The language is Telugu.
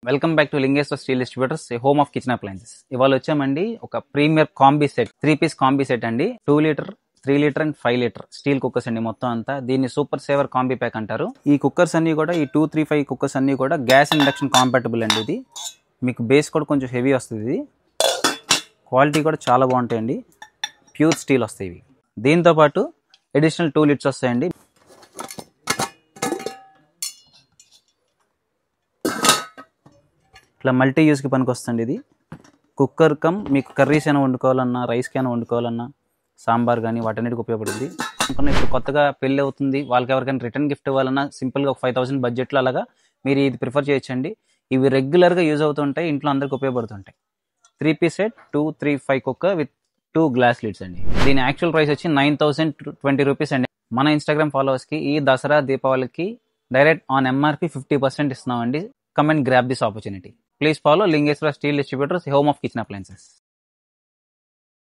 Welcome back to Lingeshwara steel distributors, home of kitchen appliances. ఇవాళ వచ్చామండి ఒక premier combi set, 3 piece combi set అండి. 2 litre, 3 litre and 5 litre steel cookers అండి. మొత్తం అంతా దీన్ని సూపర్ సేవర్ కాంబీ ప్యాక్ అంటారు. ఈ కుక్కర్స్ అన్ని కూడా, ఈ 235 కుక్కర్స్ అన్ని కూడా గ్యాస్ ఇండక్షన్ కాంపాటబుల్ అండి. ఇది మీకు బేస్ కూడా కొంచెం హెవీ వస్తుంది. ఇది క్వాలిటీ కూడా చాలా బాగుంటాయండి. ప్యూర్ స్టీల్ వస్తాయి ఇవి. దీంతో పాటు అడిషనల్ 2 లిడ్స్ వస్తాయండి. ఇట్లా మల్టీ యూస్కి పనికి వస్తుంది. ఇది కుక్కర్ కమ్ మీకు కర్రీస్ అయినా వండుకోవాలన్నా, రైస్కి అయినా వండుకోవాలన్నా, సాంబార్ కానీ వాటన్నిటికి ఉపయోగపడుతుంది. ఇప్పుడు కొత్తగా పెళ్ళి అవుతుంది, వాళ్ళకి ఎవరికైనా రిటర్న్ గిఫ్ట్ ఇవ్వాలన్నా సింపుల్గా ఒక 5000 బడ్జెట్లో అలాగా మీరు ఇది ప్రిఫర్ చేయొచ్చండి. ఇవి రెగ్యులర్గా యూజ్ అవుతుంటాయి, ఇంట్లో అందరికి ఉపయోగపడుతుంటాయి. 3 piece set 235 cooker with 2 glass lids అండి. దీని యాక్చువల్ ప్రైస్ వచ్చి 9020 రూపీస్ అండి. మన ఇన్స్టాగ్రామ్ ఫాలోవర్స్కి ఈ దసరా దీపావళికి డైరెక్ట్ ఆన్ ఎంఆర్పి 50% ఇస్తున్నామండి. Come and grab this opportunity. Please follow Lingeshwara Steel Distributors, home of kitchen appliances.